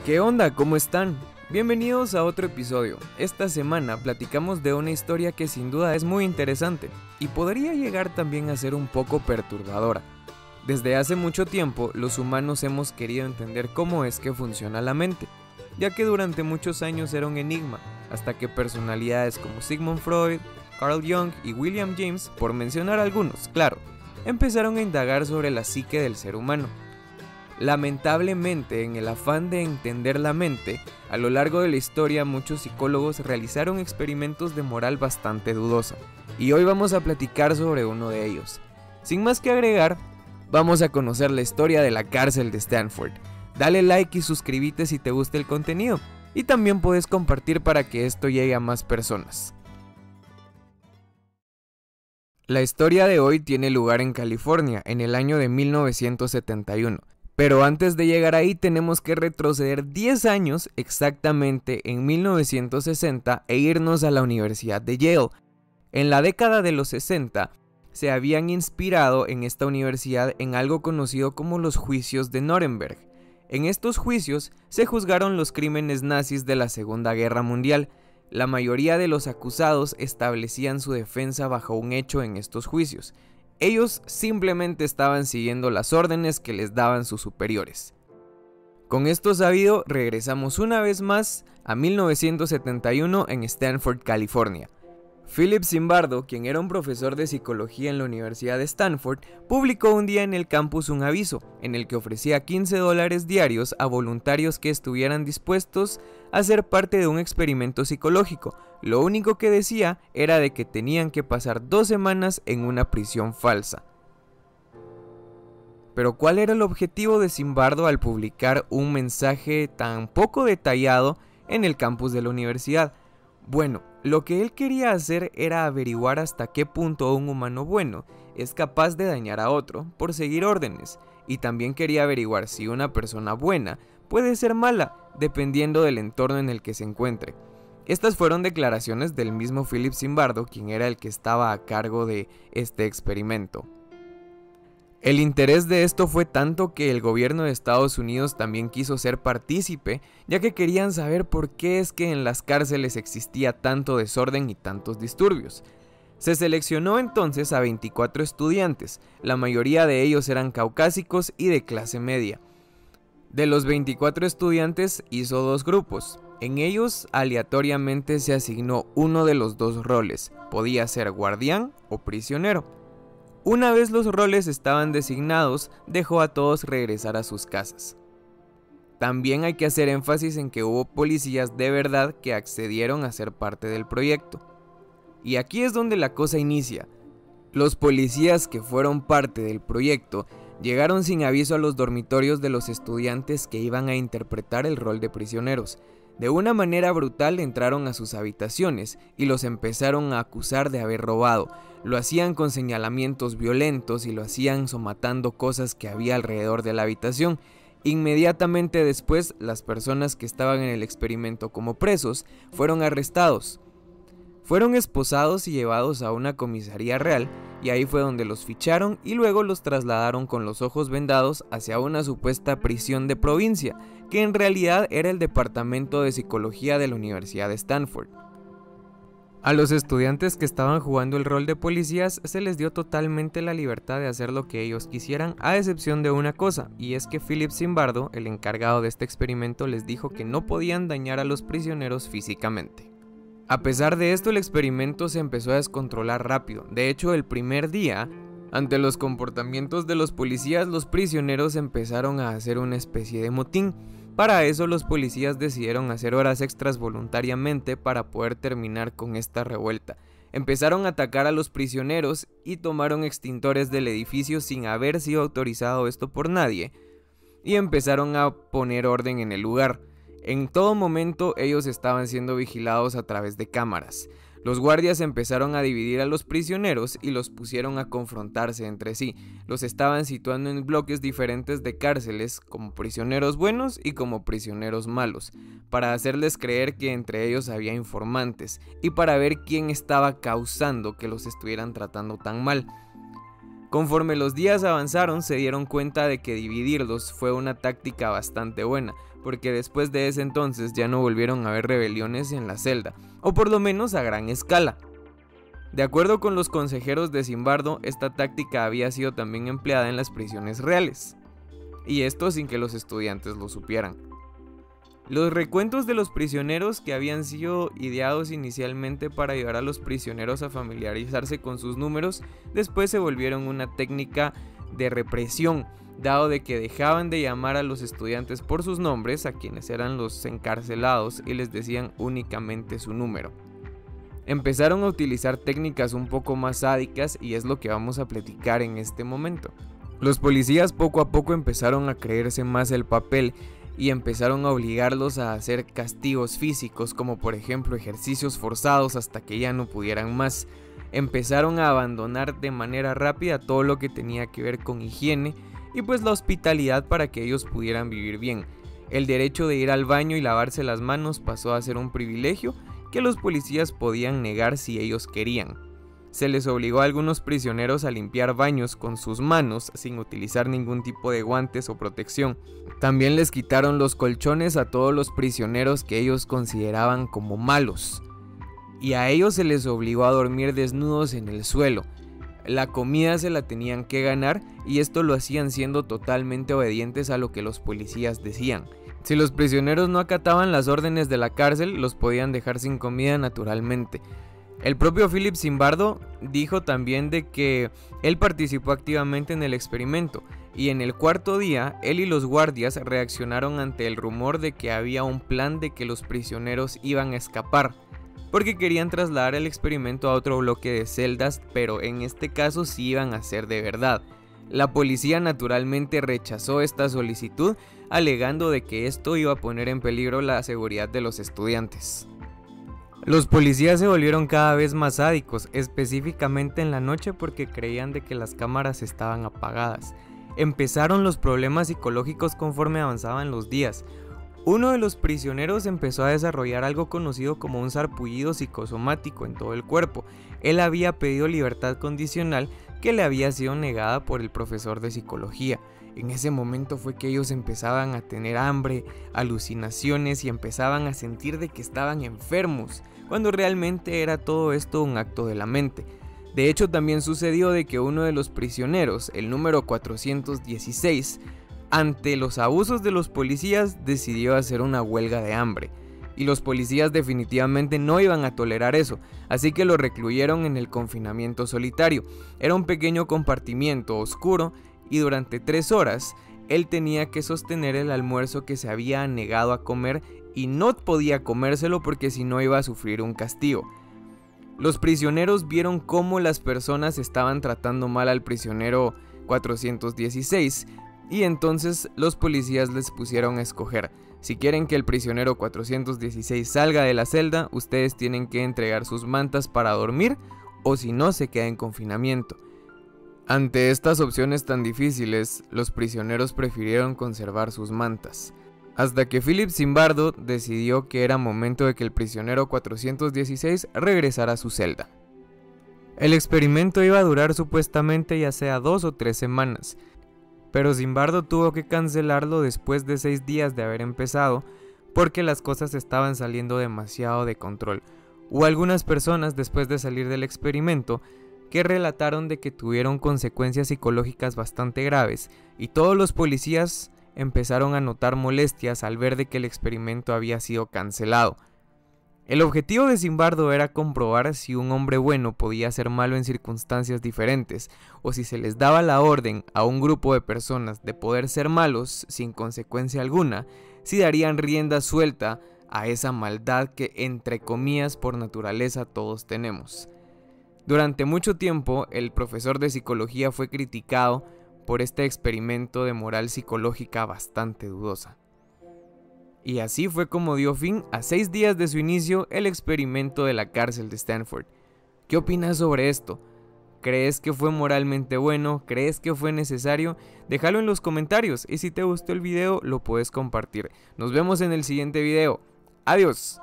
¿Qué onda? ¿Cómo están? Bienvenidos a otro episodio. Esta semana platicamos de una historia que sin duda es muy interesante y podría llegar también a ser un poco perturbadora. Desde hace mucho tiempo, los humanos hemos querido entender cómo es que funciona la mente, ya que durante muchos años era un enigma, hasta que personalidades como Sigmund Freud, Carl Jung y William James, por mencionar algunos, claro, empezaron a indagar sobre la psique del ser humano. Lamentablemente, en el afán de entender la mente, a lo largo de la historia muchos psicólogos realizaron experimentos de moral bastante dudosa, y hoy vamos a platicar sobre uno de ellos. Sin más que agregar, vamos a conocer la historia de la cárcel de Stanford. Dale like y suscríbete si te gusta el contenido, y también puedes compartir para que esto llegue a más personas. La historia de hoy tiene lugar en California, en el año de 1971. Pero antes de llegar ahí tenemos que retroceder 10 años exactamente en 1960 e irnos a la Universidad de Yale. En la década de los 60 se habían inspirado en esta universidad en algo conocido como los juicios de Nuremberg. En estos juicios se juzgaron los crímenes nazis de la Segunda Guerra Mundial. La mayoría de los acusados establecían su defensa bajo un hecho en estos juicios. Ellos simplemente estaban siguiendo las órdenes que les daban sus superiores. Con esto sabido, regresamos una vez más a 1971 en Stanford, California. Philip Zimbardo, quien era un profesor de psicología en la Universidad de Stanford, publicó un día en el campus un aviso en el que ofrecía $15 diarios a voluntarios que estuvieran dispuestos a ser parte de un experimento psicológico. Lo único que decía era de que tenían que pasar 2 semanas en una prisión falsa. Pero ¿cuál era el objetivo de Zimbardo al publicar un mensaje tan poco detallado en el campus de la universidad? Bueno, lo que él quería hacer era averiguar hasta qué punto un humano bueno es capaz de dañar a otro por seguir órdenes, y también quería averiguar si una persona buena puede ser mala, dependiendo del entorno en el que se encuentre. Estas fueron declaraciones del mismo Philip Zimbardo, quien era el que estaba a cargo de este experimento. El interés de esto fue tanto que el gobierno de Estados Unidos también quiso ser partícipe, ya que querían saber por qué es que en las cárceles existía tanto desorden y tantos disturbios. Se seleccionó entonces a 24 estudiantes, la mayoría de ellos eran caucásicos y de clase media. De los 24 estudiantes hizo 2 grupos. En ellos aleatoriamente se asignó uno de los 2 roles, podía ser guardián o prisionero. Una vez los roles estaban designados, dejó a todos regresar a sus casas. También hay que hacer énfasis en que hubo policías de verdad que accedieron a ser parte del proyecto. Y aquí es donde la cosa inicia. Los policías que fueron parte del proyecto llegaron sin aviso a los dormitorios de los estudiantes que iban a interpretar el rol de prisioneros. De una manera brutal entraron a sus habitaciones y los empezaron a acusar de haber robado. Lo hacían con señalamientos violentos y lo hacían somatando cosas que había alrededor de la habitación. Inmediatamente después, las personas que estaban en el experimento como presos fueron arrestados. Fueron esposados y llevados a una comisaría real, y ahí fue donde los ficharon y luego los trasladaron con los ojos vendados hacia una supuesta prisión de provincia, que en realidad era el departamento de psicología de la Universidad de Stanford. A los estudiantes que estaban jugando el rol de policías se les dio totalmente la libertad de hacer lo que ellos quisieran, a excepción de una cosa, y es que Philip Zimbardo, el encargado de este experimento, les dijo que no podían dañar a los prisioneros físicamente. A pesar de esto, el experimento se empezó a descontrolar rápido. De hecho, el primer día, ante los comportamientos de los policías, los prisioneros empezaron a hacer una especie de motín. Para eso, los policías decidieron hacer horas extras voluntariamente para poder terminar con esta revuelta. Empezaron a atacar a los prisioneros y tomaron extintores del edificio sin haber sido autorizado esto por nadie, y empezaron a poner orden en el lugar. En todo momento ellos estaban siendo vigilados a través de cámaras. Los guardias empezaron a dividir a los prisioneros y los pusieron a confrontarse entre sí. Los estaban situando en bloques diferentes de cárceles, como prisioneros buenos y como prisioneros malos, para hacerles creer que entre ellos había informantes y para ver quién estaba causando que los estuvieran tratando tan mal. Conforme los días avanzaron, se dieron cuenta de que dividirlos fue una táctica bastante buena, porque después de ese entonces ya no volvieron a haber rebeliones en la celda, o por lo menos a gran escala. De acuerdo con los consejeros de Zimbardo, esta táctica había sido también empleada en las prisiones reales, y esto sin que los estudiantes lo supieran. Los recuentos de los prisioneros, que habían sido ideados inicialmente para ayudar a los prisioneros a familiarizarse con sus números, después se volvieron una técnica de represión, dado de que dejaban de llamar a los estudiantes por sus nombres, a quienes eran los encarcelados, y les decían únicamente su número. Empezaron a utilizar técnicas un poco más sádicas, y es lo que vamos a platicar en este momento. Los policías poco a poco empezaron a creerse más el papel y empezaron a obligarlos a hacer castigos físicos, como por ejemplo ejercicios forzados hasta que ya no pudieran más. Empezaron a abandonar de manera rápida todo lo que tenía que ver con higiene y pues la hospitalidad para que ellos pudieran vivir bien. El derecho de ir al baño y lavarse las manos pasó a ser un privilegio que los policías podían negar si ellos querían. Se les obligó a algunos prisioneros a limpiar baños con sus manos sin utilizar ningún tipo de guantes o protección. También les quitaron los colchones a todos los prisioneros que ellos consideraban como malos. Y a ellos se les obligó a dormir desnudos en el suelo. La comida se la tenían que ganar y esto lo hacían siendo totalmente obedientes a lo que los policías decían. Si los prisioneros no acataban las órdenes de la cárcel, los podían dejar sin comida naturalmente. El propio Philip Zimbardo dijo también de que él participó activamente en el experimento y en el cuarto día él y los guardias reaccionaron ante el rumor de que había un plan de que los prisioneros iban a escapar, porque querían trasladar el experimento a otro bloque de celdas, pero en este caso sí iban a ser de verdad. La policía naturalmente rechazó esta solicitud, alegando de que esto iba a poner en peligro la seguridad de los estudiantes. Los policías se volvieron cada vez más sádicos, específicamente en la noche porque creían de que las cámaras estaban apagadas. Empezaron los problemas psicológicos conforme avanzaban los días. Uno de los prisioneros empezó a desarrollar algo conocido como un sarpullido psicosomático en todo el cuerpo. Él había pedido libertad condicional que le había sido negada por el profesor de psicología. En ese momento fue que ellos empezaban a tener hambre, alucinaciones y empezaban a sentir de que estaban enfermos, cuando realmente era todo esto un acto de la mente. De hecho, también sucedió de que uno de los prisioneros, el número 416, ante los abusos de los policías, decidió hacer una huelga de hambre. Y los policías definitivamente no iban a tolerar eso, así que lo recluyeron en el confinamiento solitario. Era un pequeño compartimiento oscuro y durante 3 horas él tenía que sostener el almuerzo que se había negado a comer y no podía comérselo porque si no iba a sufrir un castigo. Los prisioneros vieron cómo las personas estaban tratando mal al prisionero 416 y entonces los policías les pusieron a escoger: si quieren que el prisionero 416 salga de la celda, ustedes tienen que entregar sus mantas para dormir, o si no, se queda en confinamiento. Ante estas opciones tan difíciles, los prisioneros prefirieron conservar sus mantas, hasta que Philip Zimbardo decidió que era momento de que el prisionero 416 regresara a su celda. El experimento iba a durar supuestamente ya sea 2 o 3 semanas, pero Zimbardo tuvo que cancelarlo después de 6 días de haber empezado porque las cosas estaban saliendo demasiado de control. Hubo algunas personas después de salir del experimento que relataron de que tuvieron consecuencias psicológicas bastante graves y todos los policías empezaron a notar molestias al ver de que el experimento había sido cancelado. El objetivo de Zimbardo era comprobar si un hombre bueno podía ser malo en circunstancias diferentes, o si se les daba la orden a un grupo de personas de poder ser malos sin consecuencia alguna, si darían rienda suelta a esa maldad que entre comillas por naturaleza todos tenemos. Durante mucho tiempo el profesor de psicología fue criticado por este experimento de moral psicológica bastante dudosa. Y así fue como dio fin a 6 días de su inicio el experimento de la cárcel de Stanford. ¿Qué opinas sobre esto? ¿Crees que fue moralmente bueno? ¿Crees que fue necesario? Déjalo en los comentarios y si te gustó el video lo puedes compartir. Nos vemos en el siguiente video. Adiós.